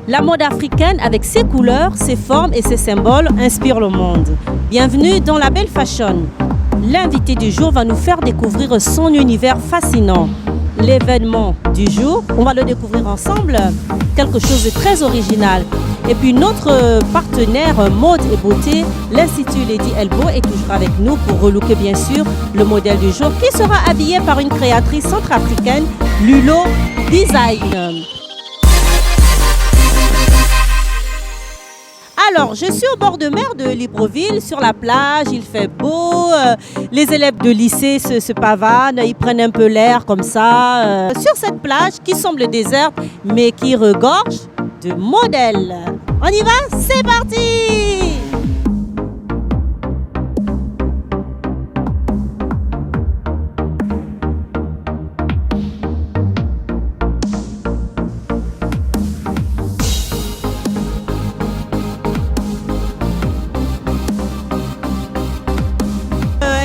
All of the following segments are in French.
La mode africaine, avec ses couleurs, ses formes et ses symboles, inspire le monde. Bienvenue dans la belle fashion. L'invité du jour va nous faire découvrir son univers fascinant. L'événement du jour, on va le découvrir ensemble, quelque chose de très original. Et puis notre partenaire mode et beauté, l'Institut Lady Elbow, est toujours avec nous pour relooker bien sûr le modèle du jour qui sera habillé par une créatrice centrafricaine, Lulo Design. Alors, je suis au bord de mer de Libreville, sur la plage, il fait beau, les élèves de lycée se pavanent, ils prennent un peu l'air comme ça. Sur cette plage qui semble déserte, mais qui regorge de modèles. On y va? C'est parti!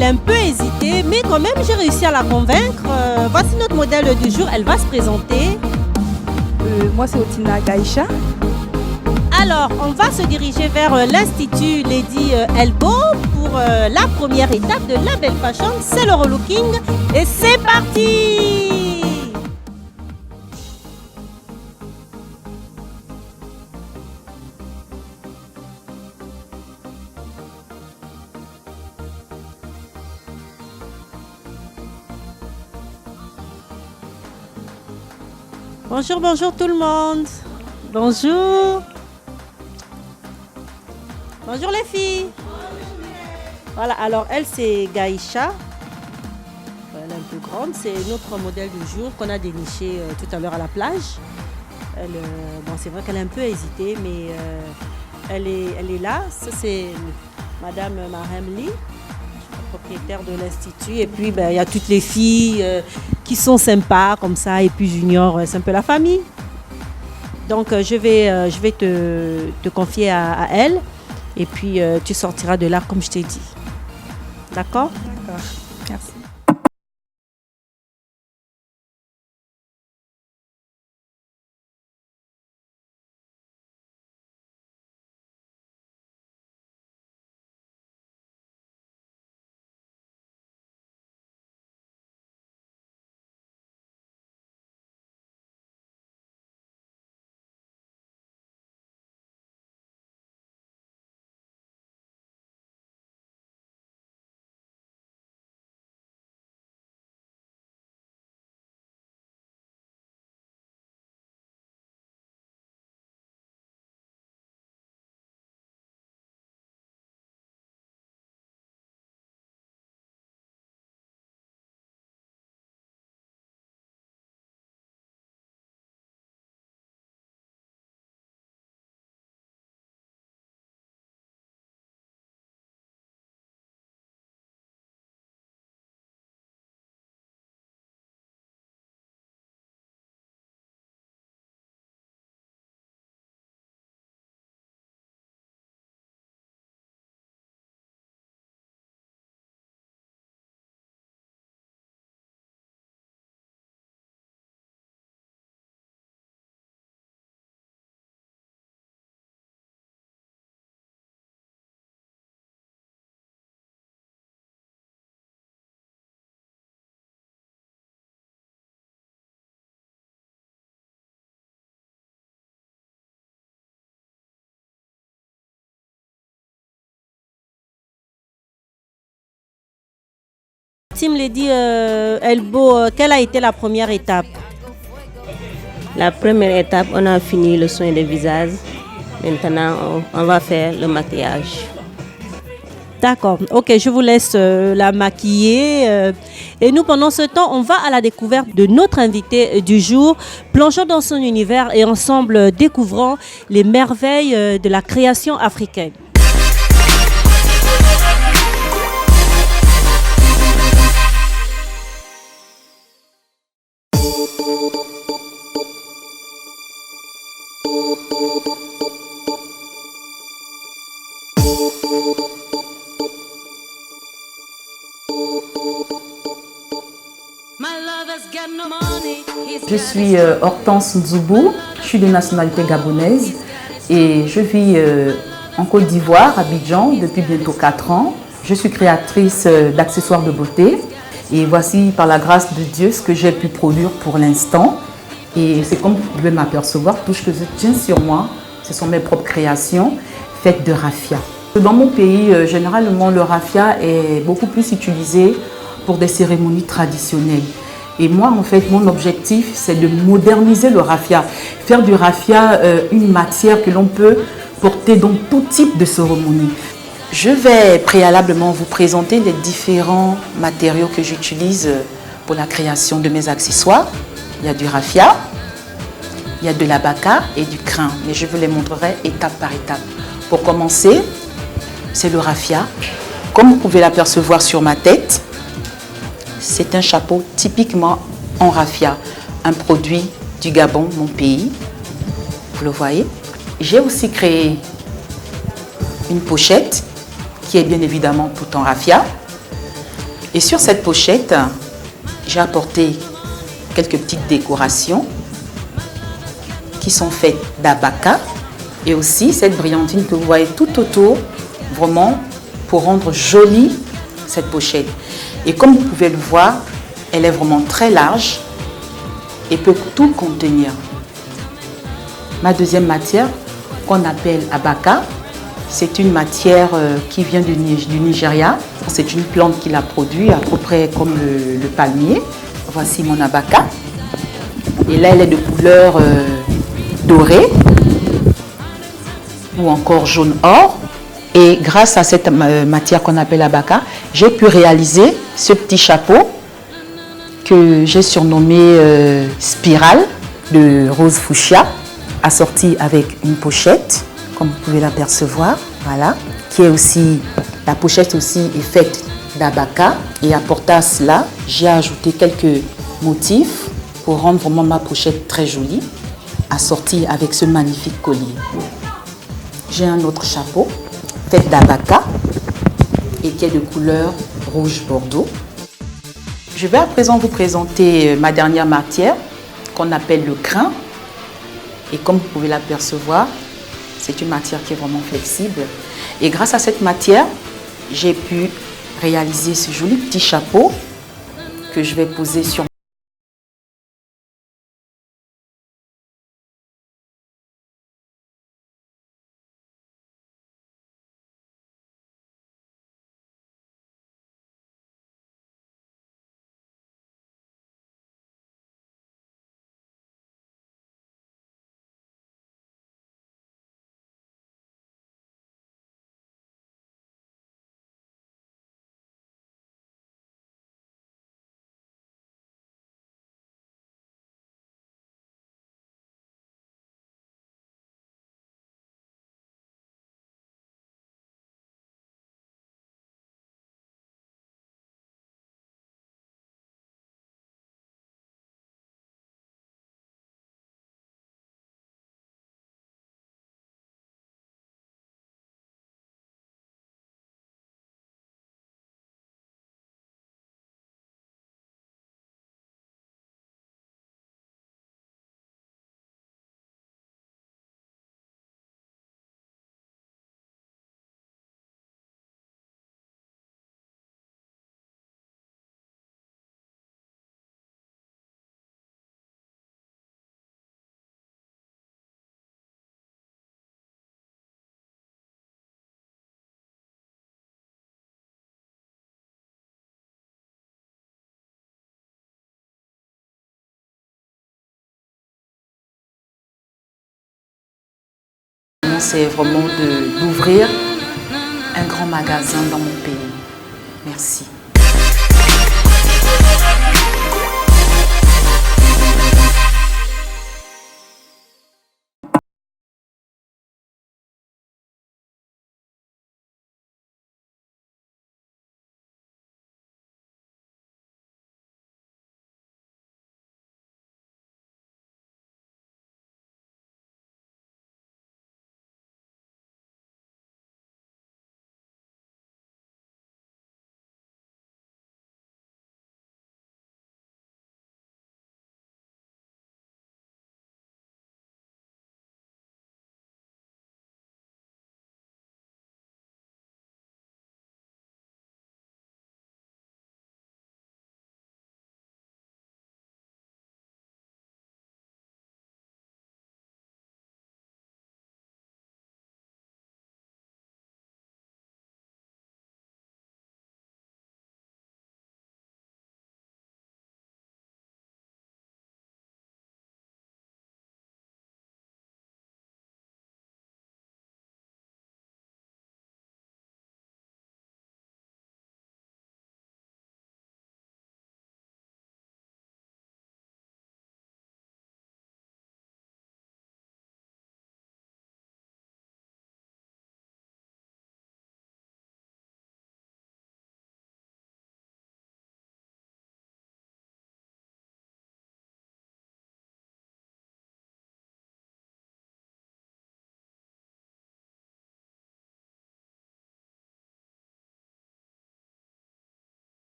Elle a un peu hésité, mais quand même j'ai réussi à la convaincre. Voici notre modèle du jour, elle va se présenter. Moi c'est Otina Gaïcha. Alors, on va se diriger vers l'Institut Lady Elbow pour la première étape de la belle fashion, c'est le relooking et c'est parti! Bonjour, bonjour tout le monde. Bonjour. Bonjour les filles. Voilà, alors elle c'est Gaïcha. Elle est un peu grande. C'est notre modèle du jour qu'on a déniché tout à l'heure à la plage. Bon, c'est vrai qu'elle a un peu hésité, mais elle est là. Ça c'est Madame Marem Lee, propriétaire de l'Institut. Et puis il y a toutes les filles qui sont sympas comme ça. Et puis Junior, c'est un peu la famille. Donc je vais te confier à elle. Et puis tu sortiras de là comme je t'ai dit. D'accord? D'accord, merci. Team Lady Elbow, quelle a été la première étape? La première étape, on a fini le soin des visages. Maintenant, on va faire le maquillage. D'accord, ok, je vous laisse la maquiller. Et nous, pendant ce temps, on va à la découverte de notre invité du jour. Plongeons dans son univers et ensemble découvrons les merveilles de la création africaine. Je suis Hortense Nzoubou, je suis de nationalité gabonaise et je vis en Côte d'Ivoire, à Abidjan, depuis bientôt 4 ans. Je suis créatrice d'accessoires de beauté et voici par la grâce de Dieu ce que j'ai pu produire pour l'instant. Et c'est comme vous pouvez m'apercevoir, tout ce que je tiens sur moi, ce sont mes propres créations faites de raffia. Dans mon pays, généralement, le raffia est beaucoup plus utilisé pour des cérémonies traditionnelles. Et moi, en fait, mon objectif, c'est de moderniser le raffia. Faire du raffia une matière que l'on peut porter dans tout type de cérémonie. Je vais préalablement vous présenter les différents matériaux que j'utilise pour la création de mes accessoires. Il y a du raffia, il y a de l'abaca et du crin, mais je vous les montrerai étape par étape. Pour commencer, c'est le raffia. Comme vous pouvez l'apercevoir sur ma tête, c'est un chapeau typiquement en raffia, un produit du Gabon, mon pays. Vous le voyez. J'ai aussi créé une pochette qui est bien évidemment tout en raffia. Et sur cette pochette, j'ai apporté quelques petites décorations qui sont faites d'abaca et aussi cette brillantine que vous voyez tout autour, vraiment pour rendre jolie cette pochette. Et comme vous pouvez le voir, elle est vraiment très large et peut tout contenir. Ma deuxième matière, qu'on appelle abaca, c'est une matière qui vient du Nigeria. C'est une plante qui la produit à peu près comme le palmier. Voici mon abaca. Et là, elle est de couleur dorée ou encore jaune or. Et grâce à cette matière qu'on appelle abaca, j'ai pu réaliser ce petit chapeau que j'ai surnommé spirale de rose fuchsia, assorti avec une pochette, comme vous pouvez l'apercevoir, voilà, qui est aussi, la pochette aussi est faite d'abaca. Et apporté à cela, j'ai ajouté quelques motifs pour rendre vraiment ma pochette très jolie, assortie avec ce magnifique collier. J'ai un autre chapeau fait d'abaca et qui est de couleur rouge bordeaux. Je vais à présent vous présenter ma dernière matière qu'on appelle le crin. Et comme vous pouvez l'apercevoir, c'est une matière qui est vraiment flexible. Et grâce à cette matière, j'ai pu réaliser ce joli petit chapeau que je vais poser sur c'est vraiment d'ouvrir un grand magasin dans mon pays. Merci.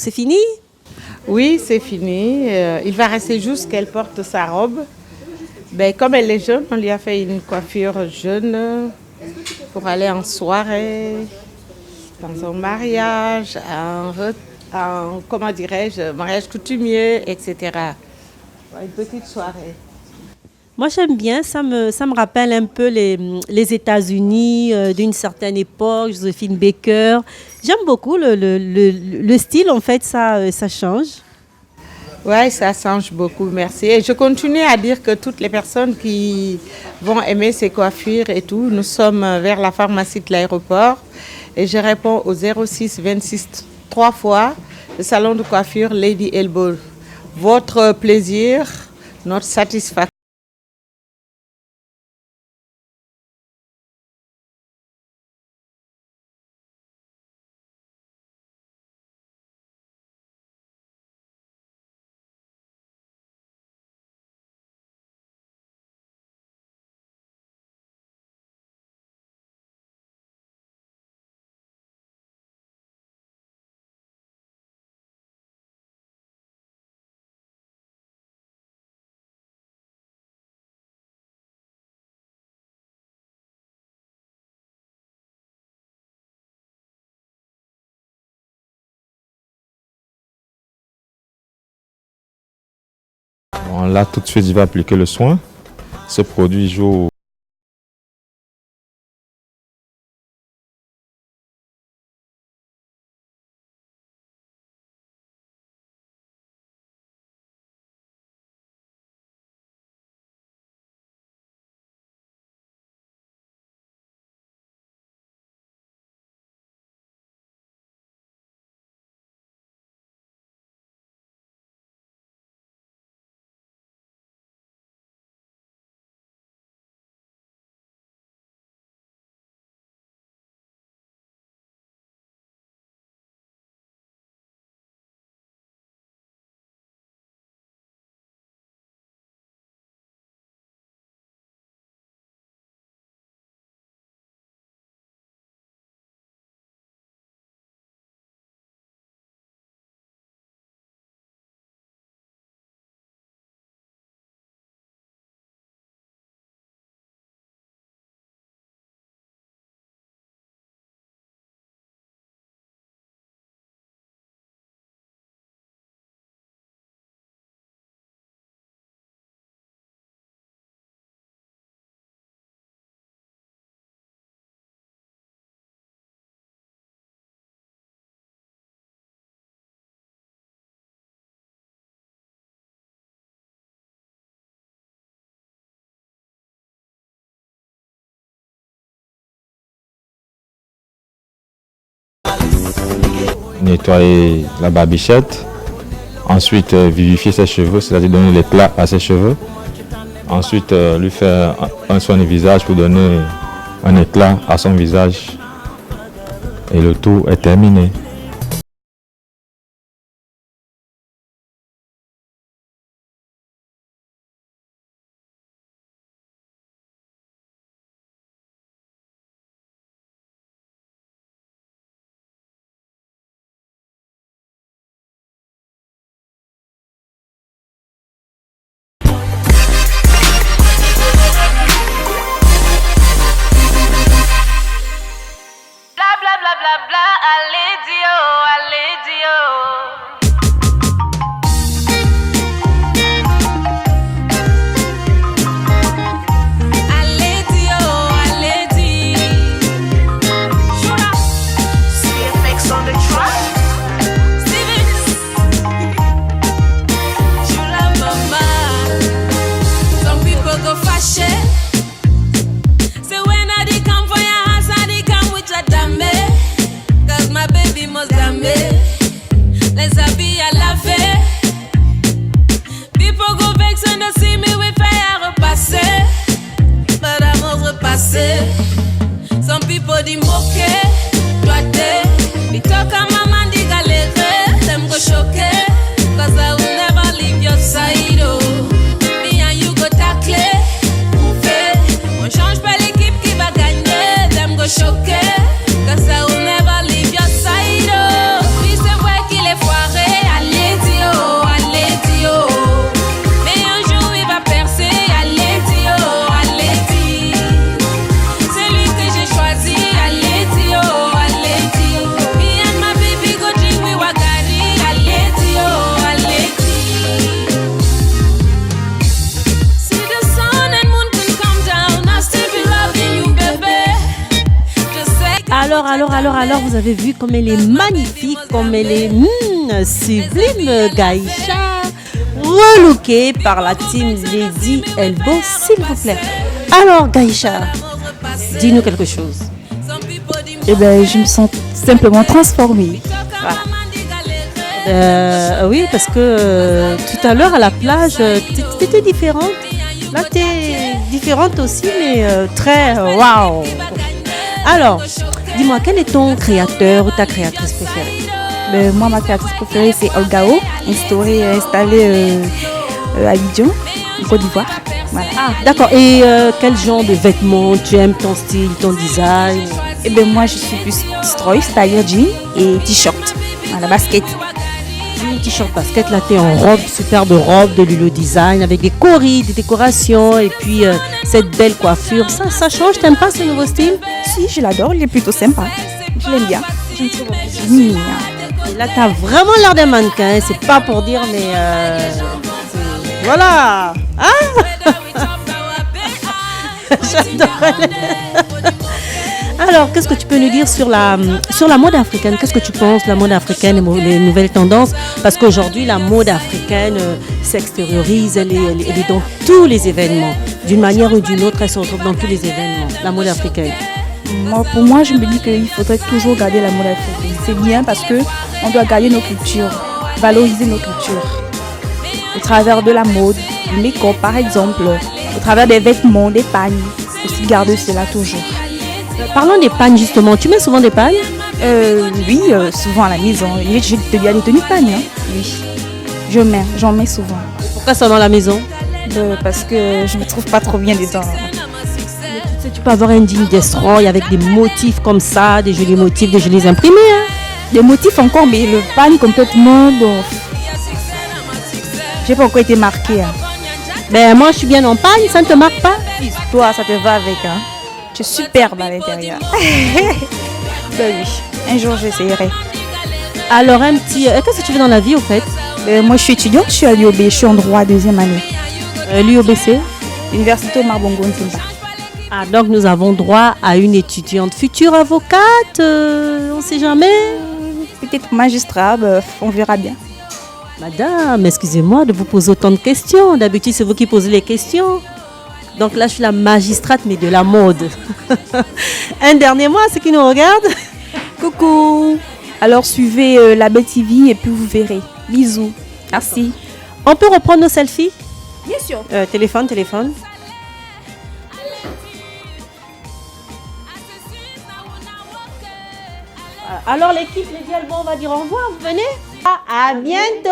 C'est fini? Oui, c'est fini. Il va rester juste qu'elle porte sa robe. Ben, comme elle est jeune, on lui a fait une coiffure jeune pour aller en soirée, dans un mariage, comment dirais-je, mariage coutumier, etc. Une petite soirée. Moi, j'aime bien, ça me rappelle un peu les États-Unis d'une certaine époque, Joséphine Baker. J'aime beaucoup le style, en fait, ça change. Oui, ça change beaucoup, merci. Et je continue à dire que toutes les personnes qui vont aimer ces coiffures et tout, nous sommes vers la pharmacie de l'aéroport et je réponds au 06 26 3 fois, le salon de coiffure Lady Elbow. Votre plaisir, notre satisfaction. Bon, là, tout de suite, je vais appliquer le soin. Ce produit joue. Nettoyer la barbichette, ensuite vivifier ses cheveux, c'est-à-dire donner l'éclat à ses cheveux, ensuite lui faire un soin du visage pour donner un éclat à son visage et le tout est terminé. Bla bla bla bla bla, allez dire Alors, vous avez vu comme elle est magnifique, comme elle est sublime, Gaïcha, relookée par la team Lady Elbow, s'il vous plaît. Alors, Gaïcha, dis-nous quelque chose. Eh ben, je me sens simplement transformée. Voilà. Oui, parce que tout à l'heure à la plage, tu étais différente. Là, tu es différente aussi, mais très waouh. Alors, dis-moi, quel est ton créateur ou ta créatrice préférée? Ben, moi, ma créatrice préférée, c'est Olgao, installée à Abidjan, en Côte d'Ivoire. Voilà. Ah, d'accord. Et quel genre de vêtements tu aimes, ton style, ton design? Eh ben, moi, je suis plus destroy, c'est-à-dire jean et t-shirt, voilà, basket. T-shirt basket, là tu es en robe, superbe robe de Lulu Design avec des coris, des décorations et puis cette belle coiffure. Ça change, t'aimes pas ce nouveau style? Si, je l'adore, il est plutôt sympa. Je l'aime bien. Je me trouve mignon. Et là t'as vraiment l'air d'un mannequin, hein. C'est pas pour dire mais voilà. Ah j'adorais. Alors, qu'est-ce que tu peux nous dire sur la mode africaine? Qu'est-ce que tu penses de la mode africaine et les nouvelles tendances? Parce qu'aujourd'hui, la mode africaine s'extériorise, elle est dans tous les événements. D'une manière ou d'une autre, elle se retrouve dans tous les événements, la mode africaine. Pour moi, je me dis qu'il faudrait toujours garder la mode africaine. C'est bien parce qu'on doit garder nos cultures, valoriser nos cultures. Au travers de la mode, du make-up par exemple, au travers des vêtements, des pagnes. Aussi garder cela toujours. Parlons des pagnes justement. Tu mets souvent des pagnes? Oui, souvent à la maison. Je te dis à des tenues de pagne. Hein. Oui, j'en mets souvent. Pourquoi seulement à la maison? Parce que je ne me trouve pas trop bien dedans. Tu sais, tu peux avoir un jean destroy avec des motifs comme ça, des jolis motifs, des jolis imprimés. Hein? Des motifs encore, mais le pagne complètement. Bon, j'ai pas encore été marquée. Hein. Ben moi, je suis bien en pagne, ça ne te marque pas? Toi, ça te va avec. Hein. Tu es superbe à l'intérieur. Ben oui, un jour j'essayerai. Alors qu'est-ce que tu fais dans la vie au fait? Moi je suis étudiante, je suis à l'UOB, je suis en droit 2e année. L'UOBC? Université Omar Bongo Nzimba. Ah donc nous avons droit à une étudiante future avocate, on ne sait jamais. Peut-être magistrat, on verra bien. Madame, excusez-moi de vous poser autant de questions. D'habitude c'est vous qui posez les questions. Donc là, je suis la magistrate, mais de la mode. Un dernier mot à ceux qui nous regardent. Coucou. Alors, suivez la Belle TV et puis vous verrez. Bisous. Merci. On peut reprendre nos selfies? Bien sûr. Téléphone. Alors l'équipe, les Elbow, on va dire au revoir. Vous venez? À bientôt.